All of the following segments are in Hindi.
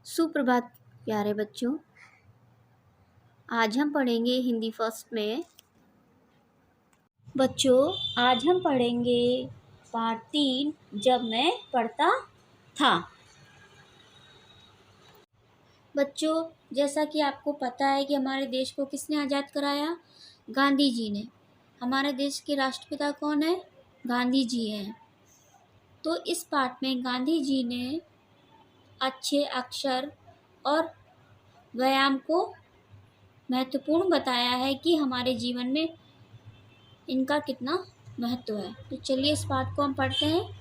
सुप्रभात प्यारे बच्चों। आज हम पढ़ेंगे हिंदी फर्स्ट में। बच्चों, आज हम पढ़ेंगे पाठ 3 जब मैं पढ़ता था। बच्चों, जैसा कि आपको पता है कि हमारे देश को किसने आज़ाद कराया? गांधी जी ने। हमारे देश के राष्ट्रपिता कौन है? गांधी जी हैं। तो इस पाठ में गांधी जी ने अच्छे अक्षर और व्यायाम को महत्वपूर्ण बताया है कि हमारे जीवन में इनका कितना महत्व है। तो चलिए इस पाठ को हम पढ़ते हैं।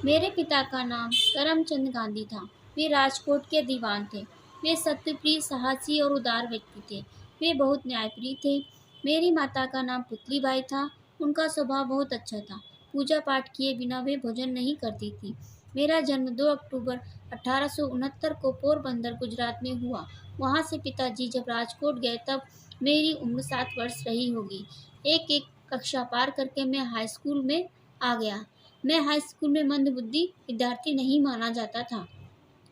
मेरे पिता का नाम करमचंद गांधी था। वे राजकोट के दीवान थे। वे सत्यप्रिय, साहसी और उदार व्यक्ति थे। वे बहुत न्यायप्रिय थे। मेरी माता का नाम पुतलीबाई था। उनका स्वभाव बहुत अच्छा था। पूजा पाठ किए बिना वे भोजन नहीं करती थी। मेरा जन्म 2 अक्टूबर 1869 को पोरबंदर, गुजरात में हुआ। वहाँ से पिताजी जब राजकोट गए तब मेरी उम्र 7 वर्ष रही होगी। एक एक कक्षा पार करके मैं हाई स्कूल में आ गया। मैं हाई स्कूल में मंदबुद्धि विद्यार्थी नहीं माना जाता था।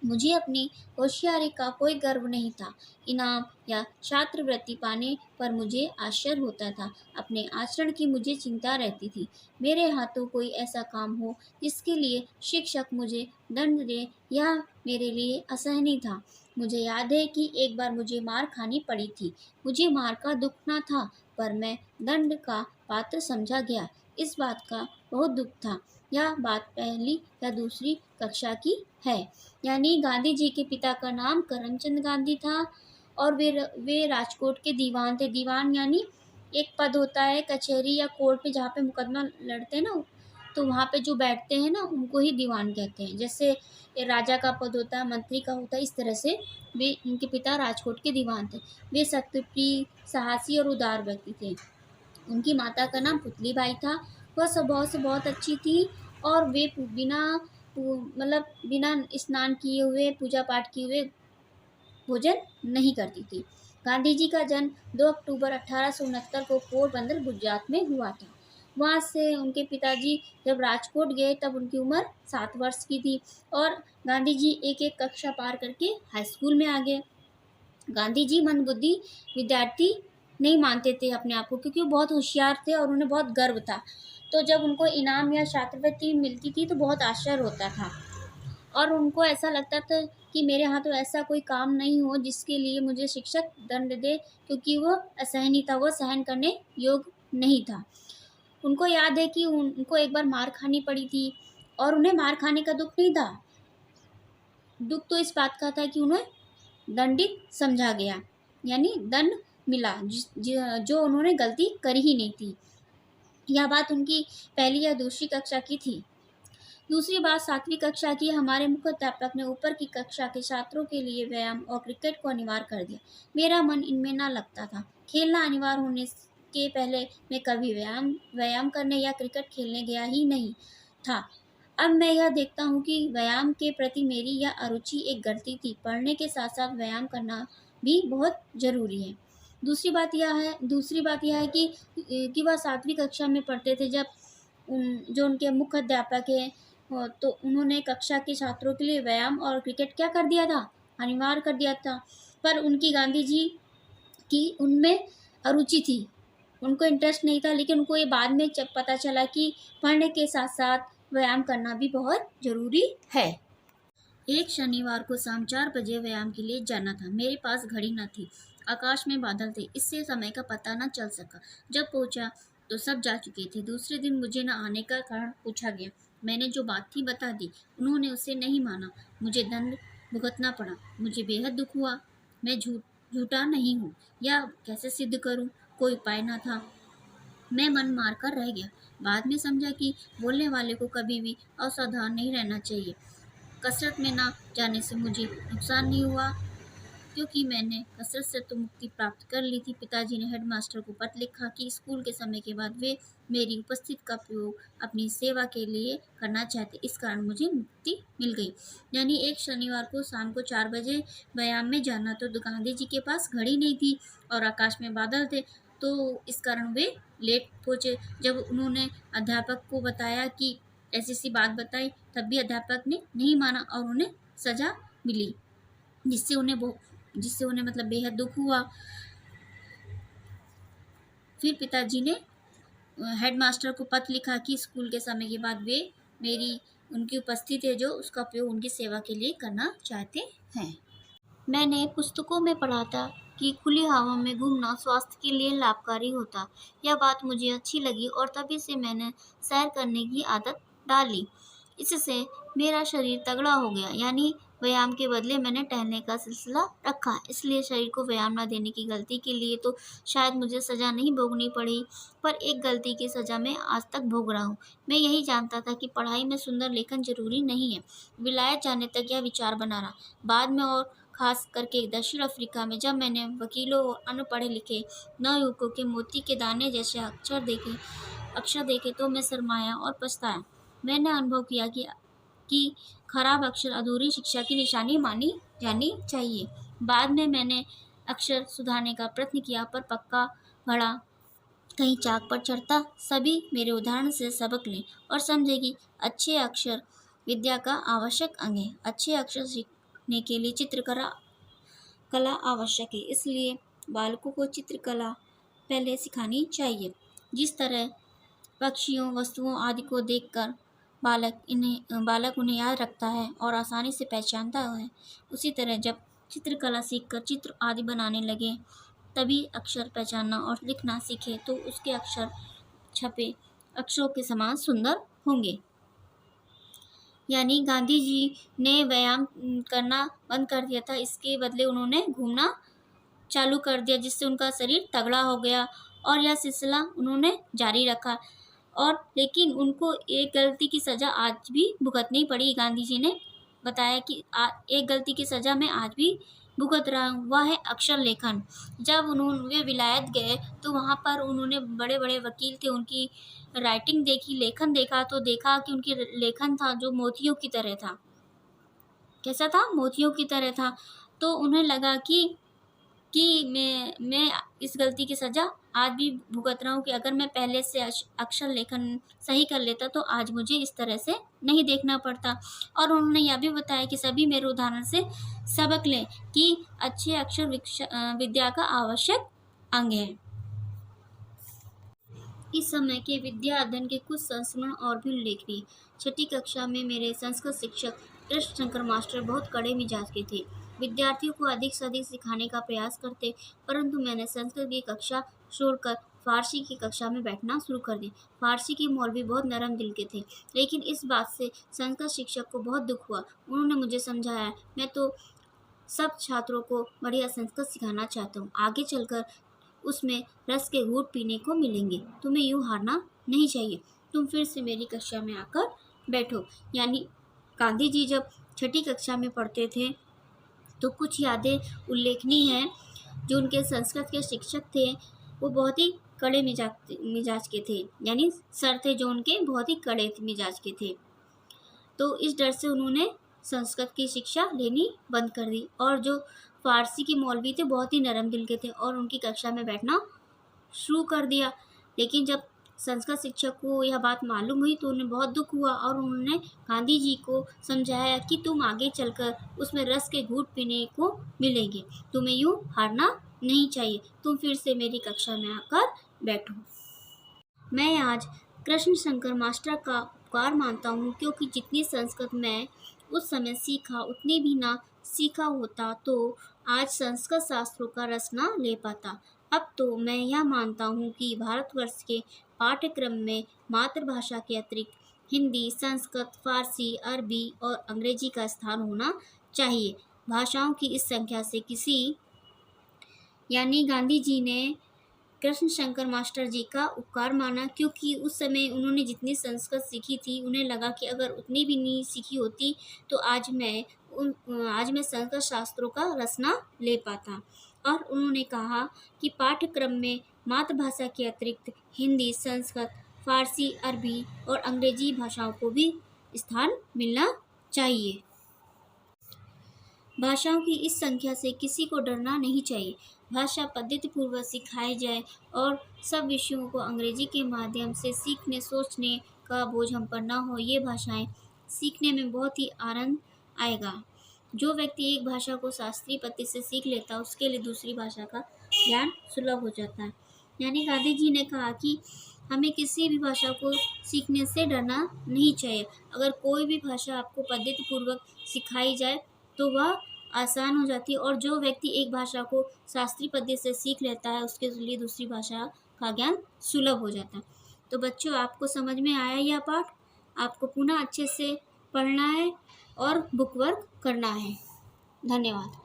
मुझे अपनी होशियारी का कोई गर्व नहीं था। इनाम या छात्रवृत्ति पाने पर मुझे आश्चर्य होता था। अपने आचरण की मुझे चिंता रहती थी। मेरे हाथों कोई ऐसा काम हो जिसके लिए शिक्षक मुझे दंड दे, यह मेरे लिए असहनीय था। मुझे याद है कि एक बार मुझे मार खानी पड़ी थी। मुझे मार का दुख न था, पर मैं दंड का पात्र समझा गया। इस बात का बहुत दुख था। यह बात पहली या दूसरी कक्षा की है। यानी गांधी जी के पिता का नाम करमचंद गांधी था और वे राजकोट के दीवान थे। दीवान यानी एक पद होता है कचहरी या कोर्ट में, जहाँ पे मुकदमा लड़ते हैं ना, तो वहाँ पे जो बैठते हैं ना, उनको ही दीवान कहते हैं। जैसे ये राजा का पद होता है, मंत्री का होता है, इस तरह से वे, उनके पिता राजकोट के दीवान थे। वे सत्यप्रिय, साहसी और उदार व्यक्ति थे। उनकी माता का नाम पुतलीबाई था। वह स्वभाव से बहुत अच्छी थी और वे बिना स्नान किए हुए, पूजा पाठ किए हुए भोजन नहीं करती थी। गांधी जी का जन्म 2 अक्टूबर 1869 को पोरबंदर, गुजरात में हुआ था। वहाँ से उनके पिताजी जब राजकोट गए तब उनकी उम्र 7 वर्ष की थी और गांधी जी एक एक कक्षा पार करके हाई स्कूल में आ गए। गांधी जी मंदबुद्धि विद्यार्थी नहीं मानते थे अपने आप को, क्योंकि वो बहुत होशियार थे और उन्हें बहुत गर्व था। तो जब उनको इनाम या छात्रवृत्ति मिलती थी तो बहुत आश्चर्य होता था और उनको ऐसा लगता था कि मेरे यहाँ तो ऐसा कोई काम नहीं हो जिसके लिए मुझे शिक्षक दंड दे, क्योंकि वो असहनीय था, वो सहन करने योग्य नहीं था। उनको याद है कि उनको एक बार मार खानी पड़ी थी और उन्हें मार खाने का दुख नहीं था। दुख तो इस बात का था कि उन्हें दंडित समझा गया, यानी दंड मिला जो उन्होंने गलती करी ही नहीं थी। यह बात उनकी पहली या दूसरी कक्षा की थी। दूसरी बात 7वीं कक्षा की। हमारे मुख्याध्यापक ने ऊपर की कक्षा के छात्रों के लिए व्यायाम और क्रिकेट को अनिवार्य कर दिया। मेरा मन इनमें न लगता था। खेलना अनिवार्य होने के पहले मैं कभी व्यायाम करने या क्रिकेट खेलने गया ही नहीं था। अब मैं यह देखता हूँ कि व्यायाम के प्रति मेरी यह अरुचि एक गलती थी। पढ़ने के साथ साथ व्यायाम करना भी बहुत जरूरी है। दूसरी बात यह है कि वह 7वीं कक्षा में पढ़ते थे जब जो उनके मुख्य अध्यापक है, तो उन्होंने कक्षा के छात्रों के लिए व्यायाम और क्रिकेट क्या कर दिया था? अनिवार्य कर दिया था। पर उनकी गांधी जी की उनमें अरुचि थी, उनको इंटरेस्ट नहीं था, लेकिन उनको ये बाद में जब पता चला कि पढ़ने के साथ साथ व्यायाम करना भी बहुत जरूरी है। एक शनिवार को शाम 4 बजे व्यायाम के लिए जाना था। मेरे पास घड़ी न थी। आकाश में बादल थे, इससे समय का पता न चल सका। जब पहुंचा तो सब जा चुके थे। दूसरे दिन मुझे न आने का कारण पूछा गया। मैंने जो बात थी बता दी। उन्होंने उसे नहीं माना। मुझे दंड भुगतना पड़ा। मुझे बेहद दुख हुआ। मैं झूठा नहीं हूँ, या कैसे सिद्ध करूँ? कोई उपाय न था। मैं मन मार कर रह गया। बाद में समझा कि बोलने वाले को कभी भी असावधान नहीं रहना चाहिए। कसरत में ना जाने से मुझे नुकसान नहीं हुआ, क्योंकि मैंने कसरत से तो मुक्ति प्राप्त कर ली थी। पिताजी ने हेडमास्टर को पत्र लिखा कि स्कूल के समय के बाद वे मेरी उपस्थिति का प्रयोग अपनी सेवा के लिए करना चाहते, इस कारण मुझे मुक्ति मिल गई। यानी एक शनिवार को शाम को 4 बजे व्यायाम में जाना, तो गांधी जी के पास घड़ी नहीं थी और आकाश में बादल थे, तो इस कारण वे लेट पहुँचे। जब उन्होंने अध्यापक को बताया कि ऐसी बात बताई, तब भी अध्यापक ने नहीं माना और उन्हें सजा मिली। जिससे उन्हें मतलब बेहद दुख हुआ। फिर पिताजी ने हेडमास्टर को पत्र लिखा कि स्कूल के समय के बाद वे मेरी उनकी उपस्थिति है जो उसका उपयोग उनकी सेवा के लिए करना चाहते हैं। मैंने पुस्तकों में पढ़ा था कि खुली हवा में घूमना स्वास्थ्य के लिए लाभकारी होता। यह बात मुझे अच्छी लगी और तभी से मैंने सैर करने की आदत डाली। इससे मेरा शरीर तगड़ा हो गया, यानी व्यायाम के बदले मैंने टहलने का सिलसिला रखा। इसलिए शरीर को व्यायाम न देने की गलती के लिए तो शायद मुझे सज़ा नहीं भोगनी पड़ी, पर एक गलती की सज़ा मैं आज तक भोग रहा हूँ। मैं यही जानता था कि पढ़ाई में सुंदर लेखन जरूरी नहीं है। विलायत जाने तक यह विचार बना रहा। बाद में और खास करके दक्षिण अफ्रीका में जब मैंने वकीलों और अन्य पढ़े लिखे नवयुवकों के मोती के दाने जैसे अक्षर देखे तो मैं शर्माया और पछताया। मैंने अनुभव किया कि खराब अक्षर अधूरी शिक्षा की निशानी मानी जानी चाहिए। बाद में मैंने अक्षर सुधारने का प्रयत्न किया, पर पक्का घड़ा कहीं चाक पर चढ़ता। सभी मेरे उदाहरण से सबक लें और समझे कि अच्छे अक्षर विद्या का आवश्यक अंग है। अच्छे अक्षर सीखने के लिए कला आवश्यक है, इसलिए बालकों को चित्रकला पहले सिखानी चाहिए। जिस तरह पक्षियों, वस्तुओं आदि को देखकर बालक उन्हें याद रखता है और आसानी से पहचानता है, उसी तरह जब चित्रकला सीखकर चित्र आदि बनाने लगे तभी अक्षर पहचानना और लिखना सीखे तो उसके अक्षर छपे अक्षरों के समान सुंदर होंगे। यानी गांधी जी ने व्यायाम करना बंद कर दिया था, इसके बदले उन्होंने घूमना चालू कर दिया, जिससे उनका शरीर तगड़ा हो गया और यह सिलसिला उन्होंने जारी रखा। और लेकिन उनको एक गलती की सज़ा आज भी भुगतनी पड़ी। गांधी जी ने बताया कि एक गलती की सज़ा मैं आज भी भुगत रहा हूँ, वह है अक्षर लेखन। जब वे विलायत गए तो वहाँ पर उन्होंने बड़े बड़े वकील थे, उनकी राइटिंग देखी, लेखन देखा तो देखा कि उनकी लेखन था जो मोतियों की तरह था। कैसा था? मोतियों की तरह था। तो उन्हें लगा कि मैं इस गलती की सज़ा आज भी भुगत रहा हूँ कि अगर मैं पहले से अक्षर लेखन सही कर लेता तो आज मुझे इस तरह से नहीं देखना पड़ता। और उन्होंने यह भी बताया कि सभी मेरे उदाहरण से सबक लें कि अच्छे अक्षर विद्या का आवश्यक अंग है। इस समय के विद्या अध्ययन के कुछ संस्मरण और भी उल्लेखनीय। छठी कक्षा में मेरे संस्कृत शिक्षक कृष्ण शंकर मास्टर बहुत कड़े मिजाज के थे। विद्यार्थियों को अधिक से अधिक सिखाने का प्रयास करते, परंतु मैंने संस्कृत की कक्षा छोड़कर फारसी की कक्षा में बैठना शुरू कर दिया। फारसी के मौलवी बहुत नरम दिल के थे, लेकिन इस बात से संस्कृत शिक्षक को बहुत दुख हुआ। उन्होंने मुझे समझाया, मैं तो सब छात्रों को बढ़िया संस्कृत सिखाना चाहता हूँ, आगे चलकर उसमें रस के घूंट पीने को मिलेंगे। तुम्हें यूँ हारना नहीं चाहिए, तुम फिर से मेरी कक्षा में आकर बैठो। यानी गांधी जी जब छठी कक्षा में पढ़ते थे तो कुछ यादें उल्लेखनीय हैं। जो उनके संस्कृत के शिक्षक थे वो बहुत ही कड़े मिजाज के थे, यानी सर थे जो उनके बहुत ही कड़े मिजाज के थे। तो इस डर से उन्होंने संस्कृत की शिक्षा लेनी बंद कर दी। और जो फारसी के मौलवी थे बहुत ही नरम दिल के थे और उनकी कक्षा में बैठना शुरू कर दिया। लेकिन जब संस्कृत शिक्षक को यह बात मालूम हुई तो उन्हें बहुत दुख हुआ और उन्होंने गांधी जी को समझाया कि तुम आगे चलकर उसमें रस के घूंट पीने को मिलेंगे, तुम्हें यूँ हारना नहीं चाहिए, तुम फिर से मेरी कक्षा में आकर बैठो। मैं आज कृष्ण शंकर मास्टर का उपकार मानता हूँ, क्योंकि जितनी संस्कृत मैं उस समय सीखा उतनी भी ना सीखा होता तो आज संस्कृत शास्त्रों का रस ना ले पाता। अब तो मैं यह मानता हूँ कि भारतवर्ष के पाठ्यक्रम में मातृभाषा के अतिरिक्त हिंदी, संस्कृत, फारसी, अरबी और अंग्रेजी का स्थान होना चाहिए। भाषाओं की इस संख्या से यानी गांधी जी ने कृष्ण शंकर मास्टर जी का उपकार माना, क्योंकि उस समय उन्होंने जितनी संस्कृत सीखी थी उन्हें लगा कि अगर उतनी भी नहीं सीखी होती तो आज मैं संस्कृत शास्त्रों का रस ना ले पाता। और उन्होंने कहा कि पाठ्यक्रम में मातृभाषा के अतिरिक्त हिंदी, संस्कृत, फारसी, अरबी और अंग्रेजी भाषाओं को भी स्थान मिलना चाहिए। भाषाओं की इस संख्या से किसी को डरना नहीं चाहिए। भाषा पद्धतिपूर्वक सिखाई जाए और सब विषयों को अंग्रेजी के माध्यम से सीखने सोचने का बोझ हम पर न हो। ये भाषाएं सीखने में बहुत ही आनंद आएगा। जो व्यक्ति एक भाषा को शास्त्रीय पद्धति से सीख लेता है उसके लिए दूसरी भाषा का ज्ञान सुलभ हो जाता है। यानी गांधी जी ने कहा कि हमें किसी भी भाषा को सीखने से डरना नहीं चाहिए। अगर कोई भी भाषा आपको पद्धति पूर्वक सिखाई जाए तो वह आसान हो जाती है, और जो व्यक्ति एक भाषा को शास्त्रीय पद्धति से सीख लेता है उसके लिए दूसरी भाषा का ज्ञान सुलभ हो जाता है। तो बच्चों, आपको समझ में आया यह पाठ? आपको पुनः अच्छे से पढ़ना है और बुक वर्क करना है। धन्यवाद।